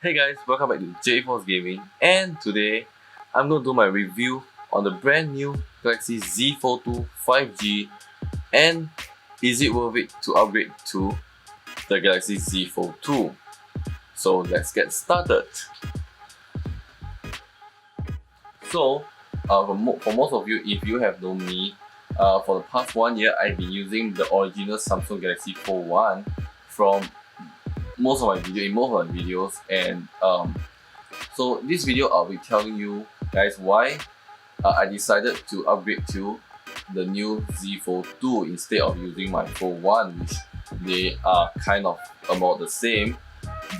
Hey guys, welcome back to J.force Gaming, and today I'm going to do my review on the brand new Galaxy Z Fold 2 5G, and is it worth it to upgrade to the Galaxy Z Fold 2? So let's get started. So for most of you, if you have known me, for the past 1 year I've been using the original Samsung Galaxy Fold 1 from most of my videos, and so this video I'll be telling you guys why I decided to upgrade to the new Z Fold 2 instead of using my Fold 1, which they are kind of about the same.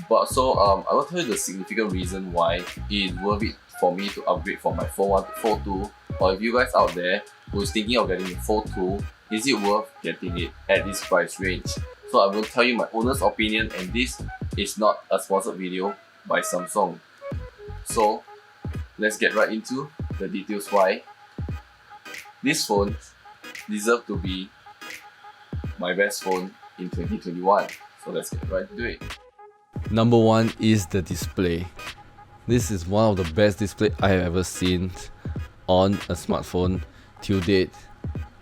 But so I will tell you the significant reason why it is worth it for me to upgrade from my Fold 1 to Fold 2. Or if you guys out there who is thinking of getting the Fold 2, is it worth getting it at this price range? So I will tell you my honest opinion, and this is not a sponsored video by Samsung. So let's get right into the details why this phone deserves to be my best phone in 2021. So let's get right into it. Number one is the display. This is one of the best display I have ever seen on a smartphone till date,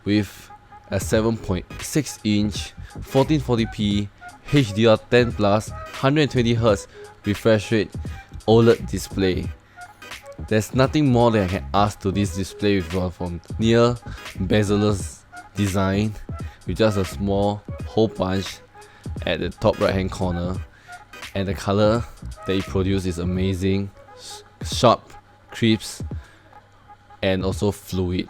with a 7.6 inch 1440p HDR10+, 120Hz refresh rate OLED display. There's nothing more that I can ask to this display from near bezel-less design with just a small hole punch at the top right hand corner, and the color that it produces is amazing, sharp, crisp, and also fluid.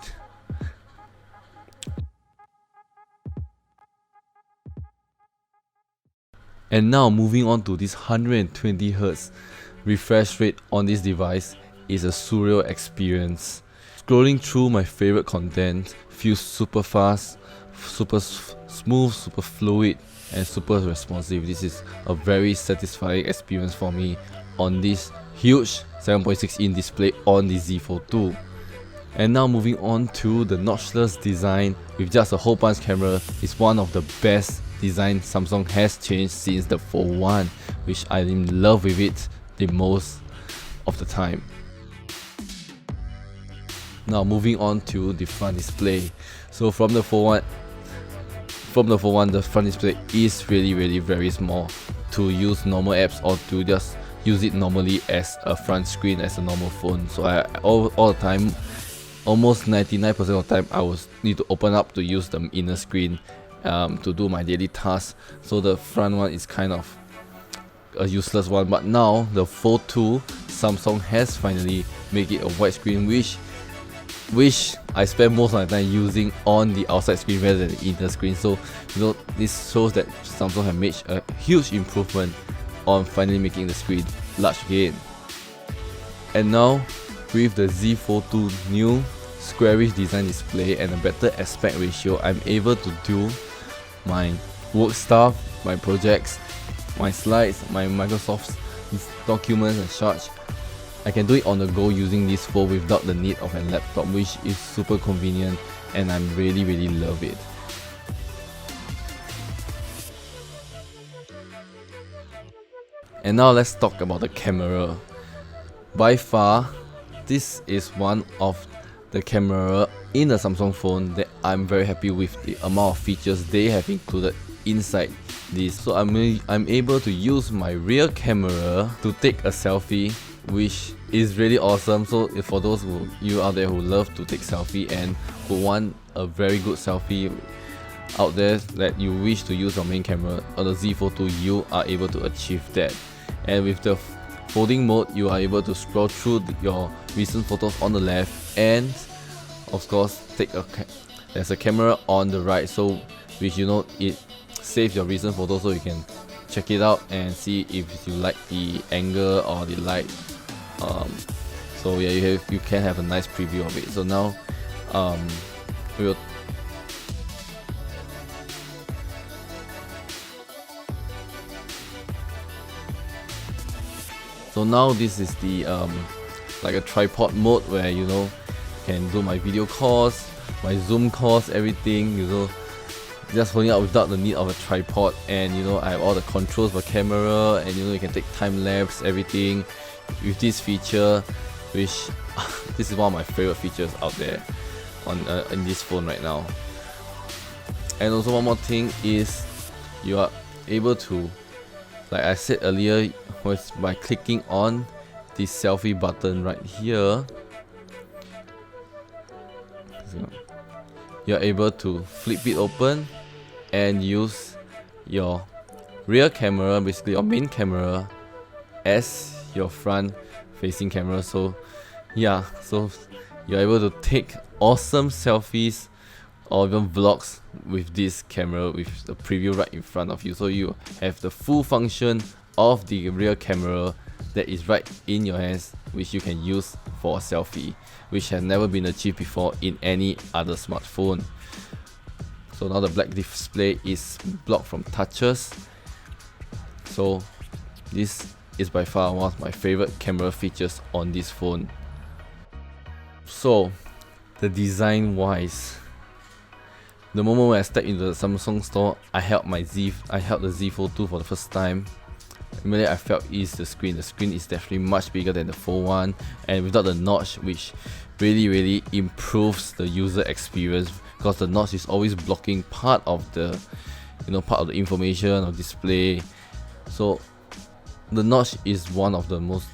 And now moving on to this 120Hz refresh rate on this device is a surreal experience. Scrolling through my favorite content feels super fast, super smooth, super fluid, and super responsive. This is a very satisfying experience for me on this huge 7.6 inch display on the Z Fold 2. And now moving on to the notchless design with just a hole punch camera is one of the best design Samsung has changed since the Fold 1, which I'm in love with it the most of the time. Now moving on to the front display. So from the Fold 1, the front display is really very small to use normal apps or to just use it normally as a front screen as a normal phone. So all the time, almost 99% of the time, I will need to open up to use the inner screen to do my daily tasks. So the front one is kind of a useless one. But now the Fold 2, Samsung has finally made it a widescreen, which I spend most of my time using on the outside screen rather than the inner screen. So this shows that Samsung have made a huge improvement on finally making the screen large again. And now with the Z Fold 2 new squarish design display and a better aspect ratio, I'm able to do my work stuff, my projects, my slides, my Microsoft documents and such. I can do it on the go using this phone without the need of a laptop, which is super convenient, and I really love it. And now let's talk about the camera. By far, this is one of the camera in the Samsung phone that I'm very happy with the amount of features they have included inside this. So I'm able to use my rear camera to take a selfie, which is really awesome. So for those you out there who love to take selfie and who want a very good selfie out there that you wish to use your main camera on the Z Fold 2, you are able to achieve that. And with the folding mode, you are able to scroll through your recent photos on the left, and of course there's a camera on the right, so which it saves your recent photos, so you can check it out and see if you like the angle or the light. So yeah, you can have a nice preview of it. So now So now this is the like a tripod mode where can do my video calls, my Zoom calls, everything. just holding up without the need of a tripod, and you know, I have all the controls for camera, and you know, you can take time lapse, everything with this feature, which this is one of my favorite features out there on in this phone right now. And also one more thing is you are able to, like I said earlier, was by clicking on this selfie button right here, so you're able to flip it open and use your rear camera, basically your main camera, as your front facing camera. So yeah, so you're able to take awesome selfies or even vlogs with this camera with the preview right in front of you. So you have the full function of the rear camera that is right in your hands, which you can use for a selfie, which has never been achieved before in any other smartphone. So now the black display is blocked from touches. So this is by far one of my favorite camera features on this phone. So the design wise, the moment when I stepped into the Samsung store, I held the Z Fold 2 for the first time. Immediately I felt is the screen. The screen is definitely much bigger than the Fold 1, and without the notch, which really improves the user experience, because the notch is always blocking part of the information or display. So the notch is one of the most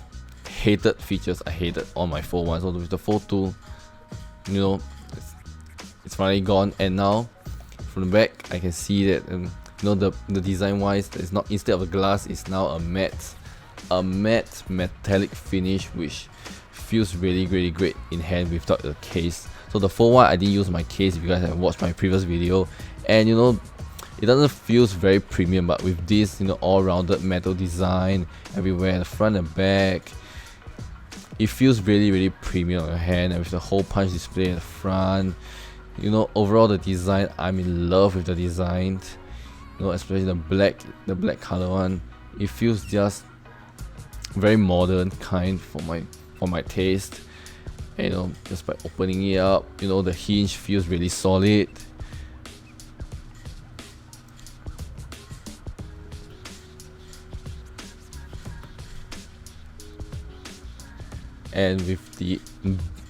hated features I hated on my Fold 1. So with the Fold 2, you know, it's finally gone, and now from the back I can see that you know, the design wise, it's not, instead of a glass, it's now a matte metallic finish, which feels really great in hand without the case. So the Fold 1, I didn't use my case, if you guys have watched my previous video, and you know, it doesn't feel very premium, but with this, you know, all-rounded metal design everywhere, the front and back, it feels really premium on your hand, and with the hole punch display at the front, you know, overall the design, I'm in love with the design. You know, especially the black color one, it feels just very modern kind for my taste. And, you know, just by opening it up, you know, the hinge feels really solid. And with the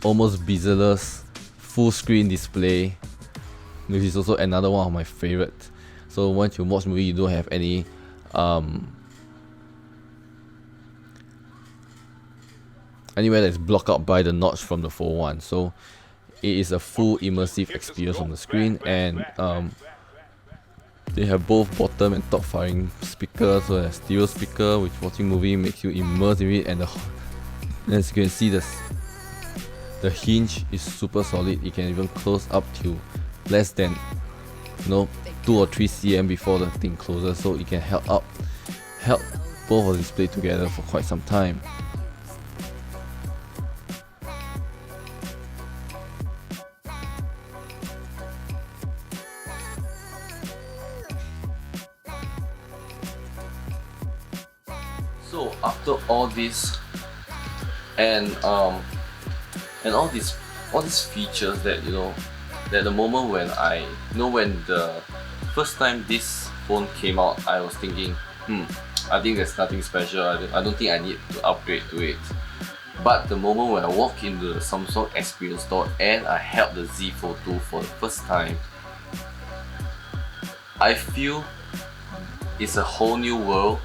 almost bezel-less full screen display, which is also another one of my favorite. So once you watch movie, you don't have any anywhere that's blocked out by the notch from the Fold 1. So it is a full immersive experience on the screen, and they have both bottom and top firing speakers. So a stereo speaker, which watching movie makes you immerse in it, and as you can see, the hinge is super solid. It can even close up to less than, you know, 2 or 3 cm before the thing closes, so it can help both of the display together for quite some time. So after all this and all these features that, you know, that the moment when when the first time this phone came out, I was thinking, I think there's nothing special, I don't think I need to upgrade to it. But the moment when I walked into the Samsung Experience Store and I held the Z Fold 2 for the first time, I feel it's a whole new world,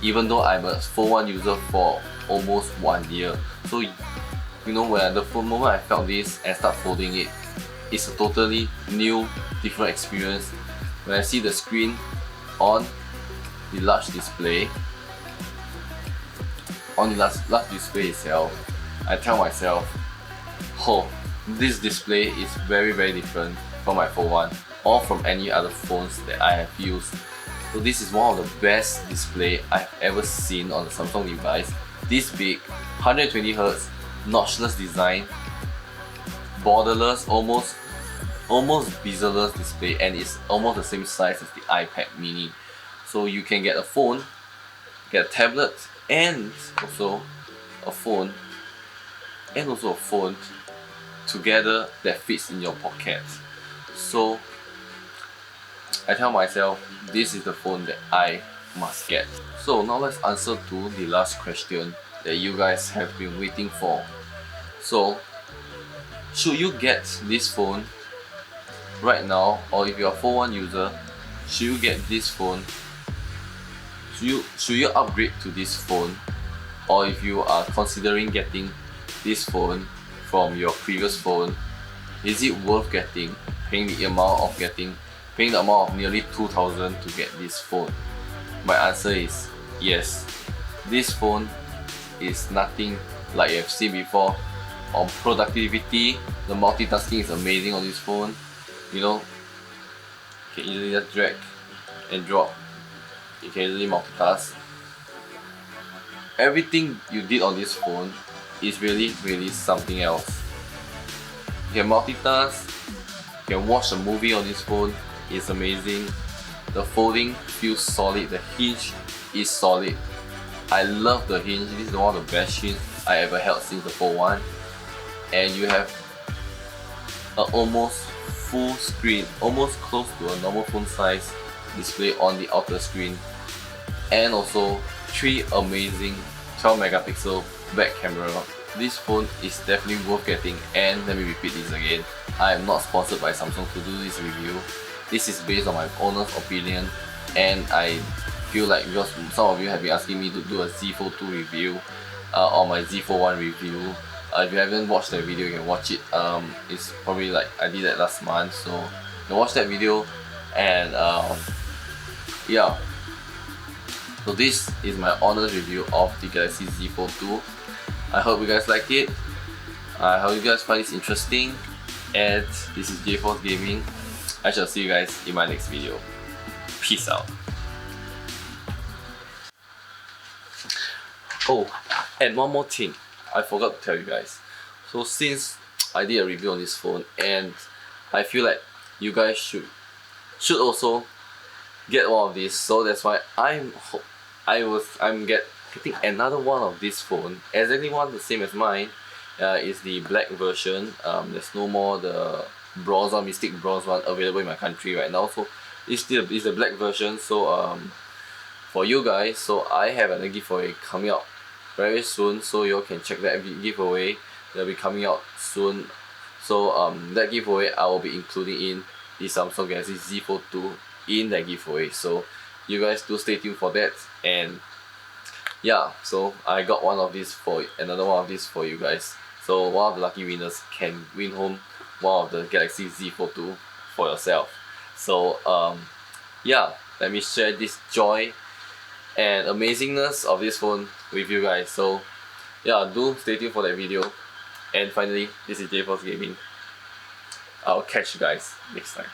even though I'm a Fold 1 user for almost 1 year. So, you know, when the moment I felt this and start folding it, it's a totally new, different experience. When I see the screen on the large display, itself, I tell myself, oh, this display is very different from my Fold 1 or from any other phones that I have used. So this is one of the best display I've ever seen on a Samsung device. This big, 120Hz, notchless design, borderless, almost bezel-less display, and it's almost the same size as the iPad mini. So you can get a phone, get a tablet, and also a phone together that fits in your pocket. So I tell myself this is the phone that I must get. So now let's answer to the last question that you guys have been waiting for. So should you get this phone right now, or if you're a 4.1 user, should you get this phone? Should you upgrade to this phone, or if you are considering getting this phone from your previous phone, is it worth getting, paying the amount of nearly 2,000 to get this phone? My answer is yes. This phone is nothing like you have seen before. On productivity, the multitasking is amazing on this phone. You know, you can easily just drag and drop. You can easily multitask. Everything you did on this phone is really something else. You can multitask, you can watch a movie on this phone, it's amazing. The folding feels solid, the hinge is solid. I love the hinge, this is one of the best hinge I ever held since the 4.1. And you have an almost full screen, almost close to a normal phone size display on the outer screen, and also 3 amazing 12 megapixel back camera. This phone is definitely worth getting, and let me repeat this again, I am not sponsored by Samsung to do this review. This is based on my honest opinion, and I feel like because some of you have been asking me to do a Z Fold 2 review or my Z Fold 1 review. If you haven't watched that video, you can watch it. It's probably like I did that last month, so you can watch that video. And yeah, so this is my honest review of the Galaxy Z Fold 2. I hope you guys like it. I hope you guys find this interesting. And this is J.force Gaming. I shall see you guys in my next video. Peace out. Oh, and one more thing I forgot to tell you guys. So since I did a review on this phone, and I feel like you guys should also get one of these, so that's why I'm getting another one of this phone, exactly one the same as mine. Is the black version. There's no more the bronze one, Mystic bronze one available in my country right now, so it's the black version. So for you guys, so I have a giveaway coming out very soon, so you all can check that giveaway. They'll be coming out soon. So that giveaway I will be including in the Samsung Galaxy Z Fold 2 in that giveaway, so you guys do stay tuned for that. And yeah, so I got another one of these for you guys, so one of the lucky winners can win home one of the Galaxy Z Fold 2 for yourself. So yeah, let me share this joy and amazingness of this phone with you guys. So yeah, do stay tuned for that video. And finally, this is J.force Gaming. I'll catch you guys next time.